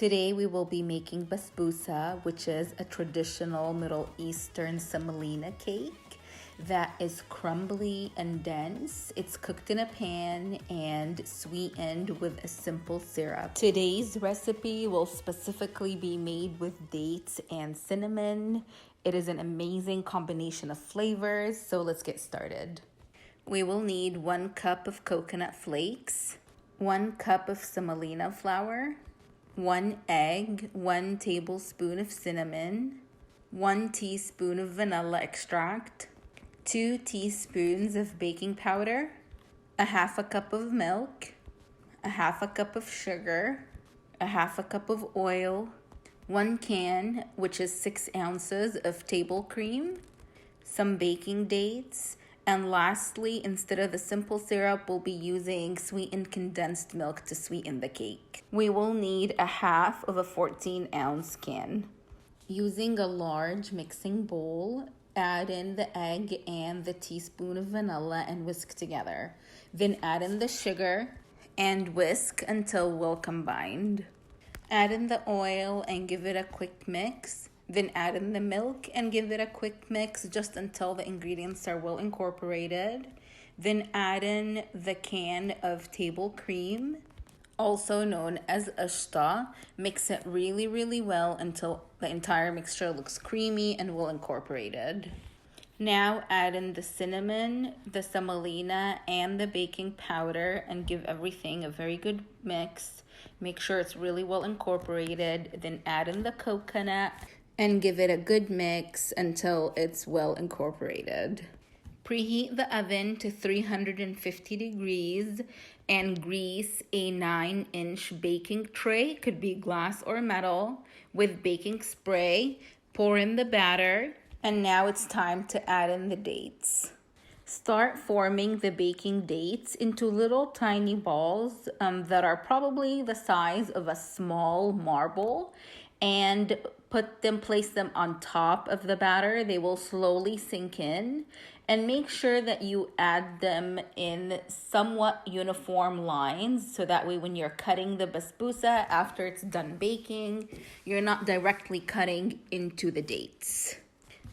Today we will be making basbousa, which is a traditional Middle Eastern semolina cake that is crumbly and dense. It's cooked in a pan and sweetened with a simple syrup. Today's recipe will specifically be made with dates and cinnamon. It is an amazing combination of flavors, so let's get started. We will need 1 cup of coconut flakes, 1 cup of semolina flour, 1 egg, 1 tablespoon of cinnamon, 1 teaspoon of vanilla extract, 2 teaspoons of baking powder, a half a cup of milk, a half a cup of sugar, a half a cup of oil, 1 can, which is 6 ounces of table cream, some baking dates, and lastly, instead of the simple syrup, we'll be using sweetened condensed milk to sweeten the cake. We will need a half of a 14-ounce can. Using a large mixing bowl, add in the egg and the teaspoon of vanilla and whisk together. Then add in the sugar and whisk until well combined. Add in the oil and give it a quick mix. Then add in the milk and give it a quick mix just until the ingredients are well incorporated. Then add in the can of table cream, also known as ashta. Mix it really well until the entire mixture looks creamy and well incorporated. Now add in the cinnamon, the semolina, and the baking powder and give everything a very good mix. Make sure it's really well incorporated. Then add in the coconut and give it a good mix until it's well incorporated. Preheat the oven to 350 degrees and grease a 9-inch baking tray, could be glass or metal, with baking spray. Pour in the batter, and now it's time to add in the dates. Start forming the baking dates into little tiny balls that are probably the size of a small marble, and place them on top of the batter. They will slowly sink in, and make sure that you add them in somewhat uniform lines so that way when you're cutting the basbousa after it's done baking, you're not directly cutting into the dates.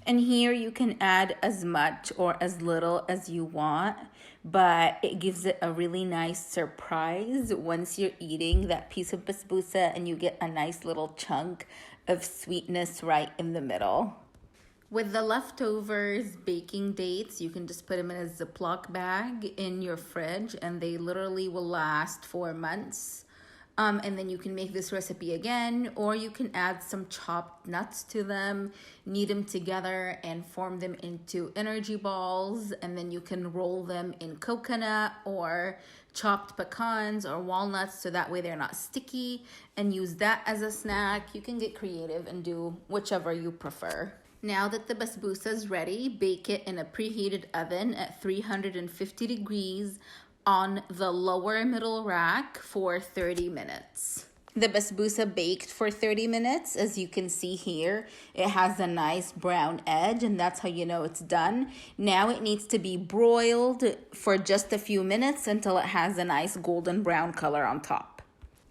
And here you can add as much or as little as you want, but it gives it a really nice surprise once you're eating that piece of basbousa and you get a nice little chunk of sweetness right in the middle. With the leftovers baking dates, you can just put them in a Ziploc bag in your fridge and they literally will last for months. And then you can make this recipe again, or you can add some chopped nuts to them, knead them together and form them into energy balls. And then you can roll them in coconut or chopped pecans or walnuts so that way they're not sticky, and use that as a snack. You can get creative and do whichever you prefer. Now that the basbousa is ready, bake it in a preheated oven at 350 degrees on the lower middle rack for 30 minutes. The basbousa baked for 30 minutes. As you can see here, it has a nice brown edge, and that's how you know it's done. Now it needs to be broiled for just a few minutes until it has a nice golden brown color on top.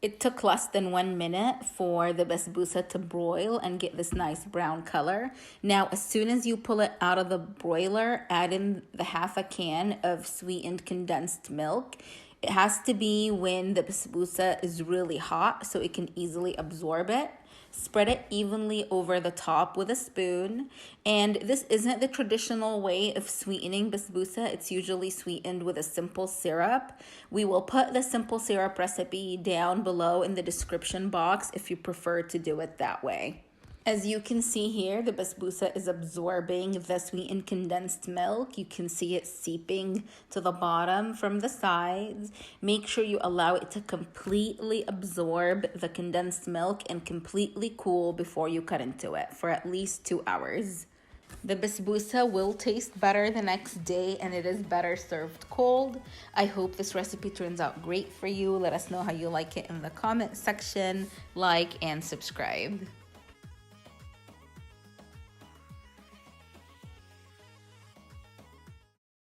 It took less than 1 minute for the basbousa to broil and get this nice brown color. Now, as soon as you pull it out of the broiler, add in the half a can of sweetened condensed milk. It has to be when the basbousa is really hot so it can easily absorb it. Spread it evenly over the top with a spoon. And this isn't the traditional way of sweetening basbousa. It's usually sweetened with a simple syrup. We will put the simple syrup recipe down below in the description box if you prefer to do it that way. As you can see here, the basbousa is absorbing the sweetened condensed milk. You can see it seeping to the bottom from the sides. Make sure you allow it to completely absorb the condensed milk and completely cool before you cut into it for at least 2 hours. The basbousa will taste better the next day, and it is better served cold. I hope this recipe turns out great for you. Let us know how you like it in the comment section. Like and subscribe.